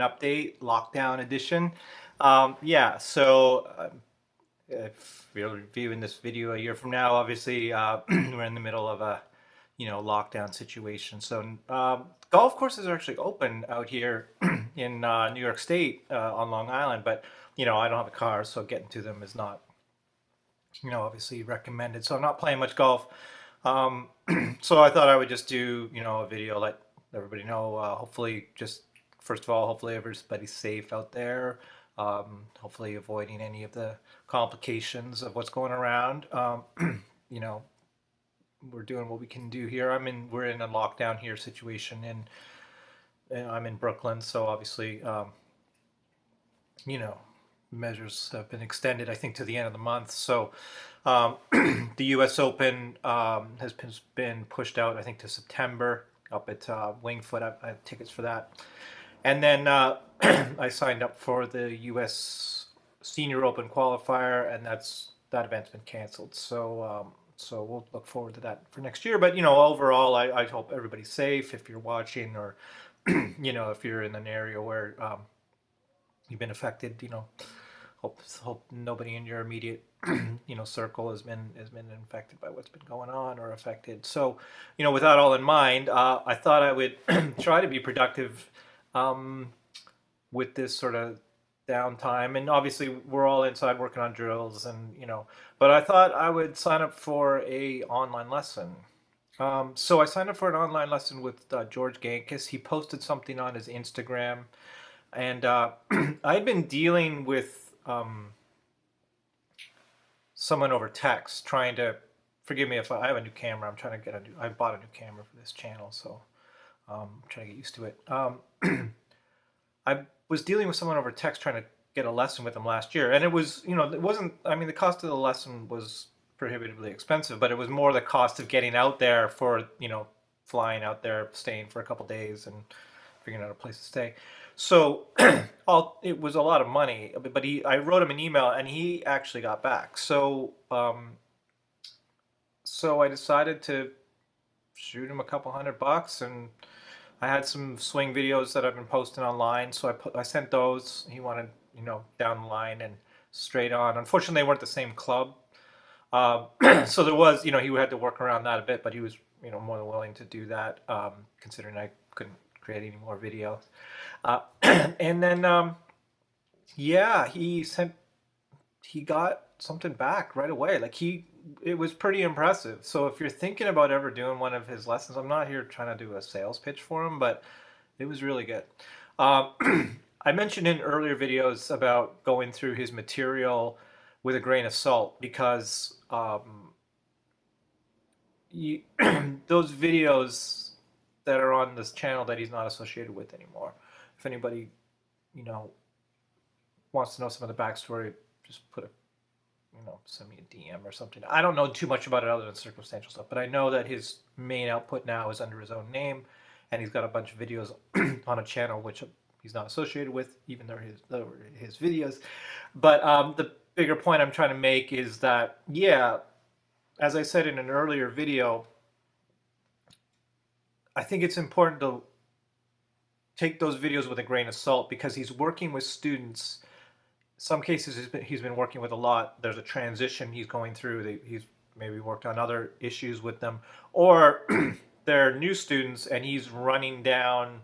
an update, lockdown edition. If you're viewing this video a year from now, obviously we're in the middle of a lockdown situation. So golf courses are actually open out here in New York State on Long Island, but I don't have a car, so getting to them is not obviously recommended. So I'm not playing much golf. Um, so I thought I would just do, a video, let everybody know. Hopefully, just first of all, hopefully everybody's safe out there. Hopefully, avoiding any of the complications of what's going around. You know, we're doing what we can do here. We're in a lockdown here situation, and I'm in Brooklyn, so obviously, you know, measures have been extended, I think, to the end of the month. So the U.S. Open has been pushed out, I think, to September up at Wingfoot. I have tickets for that. And then I signed up for the U.S. Senior Open qualifier, and that event's been canceled. So we'll look forward to that for next year. But overall, I hope everybody's safe if you're watching, or if you're in an area where you've been affected. Hope nobody in your immediate circle has been infected by what's been going on or affected. So with that all in mind, I thought I would try to be productive with this sort of downtime. And obviously we're all inside working on drills, and but I thought I would sign up for a online lesson. So I signed up for an online lesson with George Gankas. He posted something on his Instagram, and I'd been dealing with someone over text trying to, forgive me if I have a new camera. I'm trying to I bought a new camera for this channel, so I'm trying to get used to it. I was dealing with someone over text trying to get a lesson with him last year, and it was, it wasn't, the cost of the lesson was prohibitively expensive, but it was more the cost of getting out there for, flying out there, staying for a couple days, and figuring out a place to stay. So it was a lot of money, but I wrote him an email, and he actually got back. So I decided to shoot him a couple $100, and I had some swing videos that I've been posting online, so I sent those. He wanted, down the line and straight on. Unfortunately, they weren't the same club, so there was, he had to work around that a bit, but he was, more than willing to do that, considering I couldn't create any more videos. And then, yeah, he got something back right away. It was pretty impressive. So if you're thinking about ever doing one of his lessons, I'm not here trying to do a sales pitch for him, but it was really good. I mentioned in earlier videos about going through his material with a grain of salt, because those videos that are on this channel that he's not associated with anymore. If anybody, you know, wants to know some of the backstory, just send me a DM or something. I don't know too much about it other than circumstantial stuff, but I know that his main output now is under his own name, and he's got a bunch of videos on a channel which he's not associated with, even though his videos. But the bigger point I'm trying to make is that, yeah, as I said in an earlier video, I think it's important to take those videos with a grain of salt, because he's working with students. Some cases he's been working with a lot. There's a transition he's going through. He's maybe worked on other issues with them, or they're new students and he's running down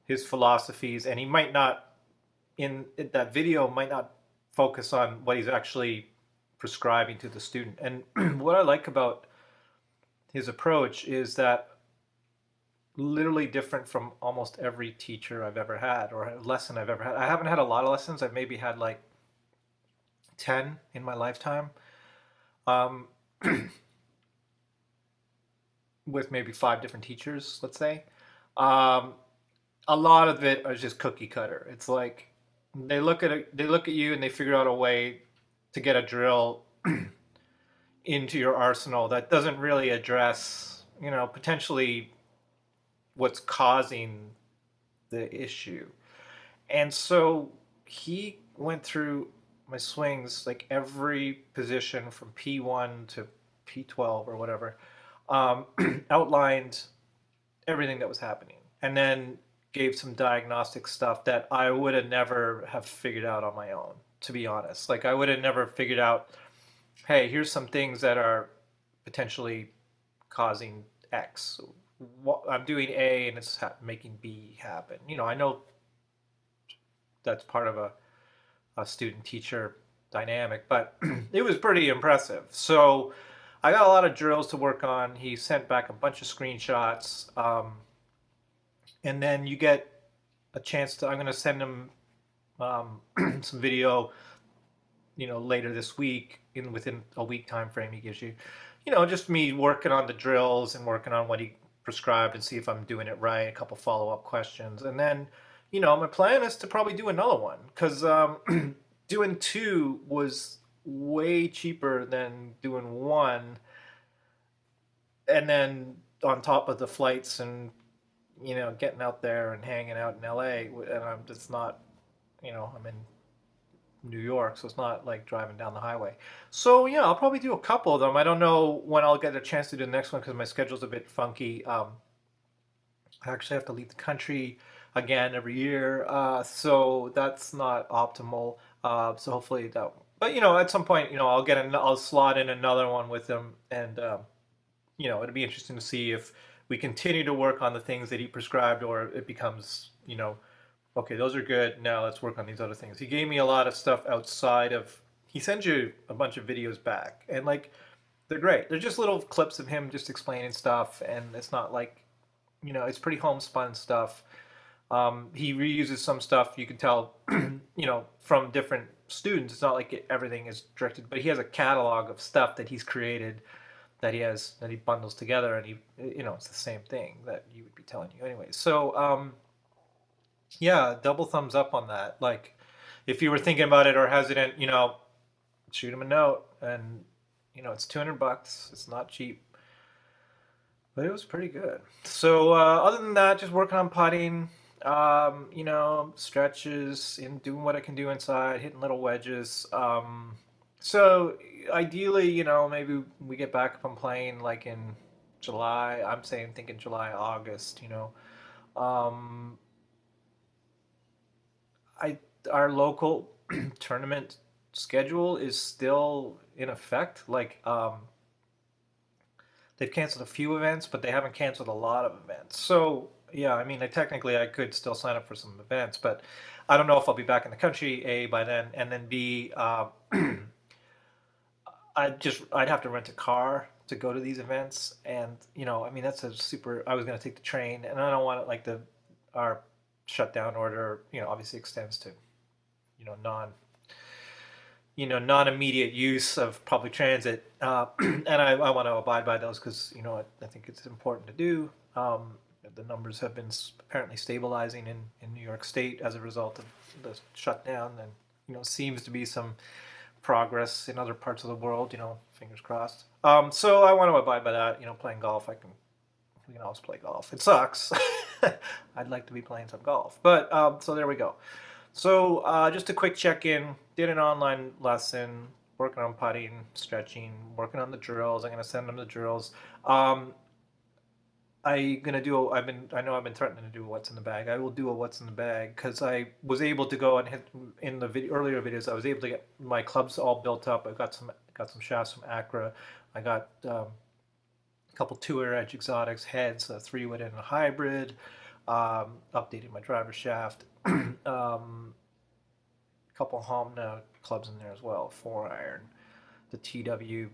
his philosophies, and he might not, in that video, might not focus on what he's actually prescribing to the student. And what I like about his approach is that, literally different from almost every teacher I've ever had, or lesson I've ever had. I haven't had a lot of lessons. I've maybe had like 10 in my lifetime, um, with maybe 5 different teachers, let's say. Um, a lot of it is just cookie cutter. It's like they look at you and they figure out a way to get a drill into your arsenal that doesn't really address, potentially what's causing the issue. And so he went through my swings, like every position from P1 to P12 or whatever, outlined everything that was happening. And then gave some diagnostic stuff that I would have never have figured out on my own, to be honest. Like I would have never figured out, hey, here's some things that are potentially causing X. I'm doing A and it's making B happen. I know that's part of a student teacher dynamic, but it was pretty impressive. So I got a lot of drills to work on. He sent back a bunch of screenshots. And then you get a chance to, I'm going to send him some video, later this week, within a week time frame he gives you, just me working on the drills and working on what he prescribed and see if I'm doing it right, a couple follow-up questions. And then, my plan is to probably do another one because doing two was way cheaper than doing one. And then on top of the flights and, getting out there and hanging out in LA, and I'm just not, I'm in New York, so it's not like driving down the highway. So yeah, I'll probably do a couple of them. I don't know when I'll get a chance to do the next one because my schedule's a bit funky. I actually have to leave the country again every year, so that's not optimal. So hopefully that, but at some point, I'll slot in another one with them, and it'll be interesting to see if we continue to work on the things that he prescribed, or it becomes, okay, those are good. Now let's work on these other things. He gave me a lot of stuff outside of, he sends you a bunch of videos back, and like, they're great. They're just little clips of him just explaining stuff, and it's not like, it's pretty homespun stuff. He reuses some stuff you can tell, from different students. It's not like everything is directed, but he has a catalog of stuff that he's created that he bundles together, and it's the same thing that you would be telling you anyway. So yeah, double thumbs up on that. Like, if you were thinking about it or hesitant, shoot him a note, and it's $200. It's not cheap, but it was pretty good. So other than that, just working on putting, stretches and doing what I can do inside, hitting little wedges. So ideally, maybe we get back up and playing like in July. I'm saying thinking July, August. Um, I our local tournament schedule is still in effect. Like they've canceled a few events, but they haven't canceled a lot of events. So yeah, I mean, technically I could still sign up for some events, but I don't know if I'll be back in the country A by then, and then B. I'd have to rent a car to go to these events, and I mean that's a super. I was going to take the train, and I don't want it like our shutdown order. Obviously extends to non non-immediate use of public transit, and I want to abide by those because I think it's important to do. The numbers have been apparently stabilizing in New York State as a result of the shutdown, and seems to be some progress in other parts of the world. Fingers crossed. So I want to abide by that. Playing golf, we can always play golf. It sucks. I'd like to be playing some golf, but so there we go. So just a quick check-in. Did an online lesson, working on putting, stretching, working on the drills. I'm gonna send them the drills. I know I've been threatening to do a what's in the bag. I will do a what's in the bag because I was able to go and hit in the earlier videos. I was able to get my clubs all built up. I got some shafts from Acra. I got a couple tour edge exotics heads, a 3-wood and a hybrid. Updated my driver shaft. Couple Homna clubs in there as well. 4-iron, the TW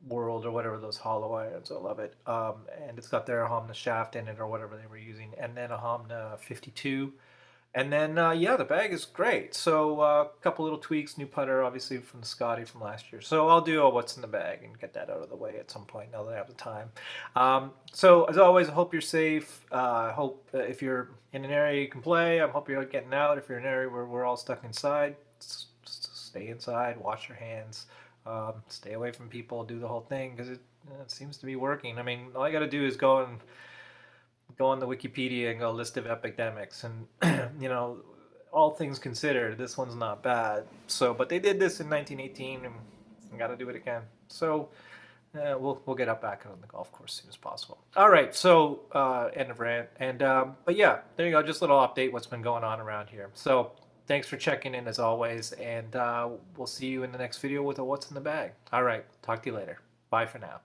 World or whatever, those hollow irons. I love it. And it's got their Homna shaft in it or whatever they were using, and then a Homna 52. And then yeah, the bag is great. So a couple little tweaks, new putter obviously from the Scotty from last year. So I'll do a what's in the bag and get that out of the way at some point now that I have the time. So as always, I hope you're safe. I hope if you're in an area you can play, I hope you're getting out. If you're in an area where we're all stuck inside, stay inside, wash your hands, stay away from people, do the whole thing because it seems to be working. I mean, all I got to do is go on the Wikipedia and go list of epidemics, and all things considered, this one's not bad. So, but they did this in 1918, and I got to do it again. So, We'll get up back on the golf course as soon as possible. All right, so end of rant, and but yeah, there you go. Just a little update what's been going on around here. So thanks for checking in as always, and we'll see you in the next video with a what's in the bag. All right, talk to you later. Bye for now.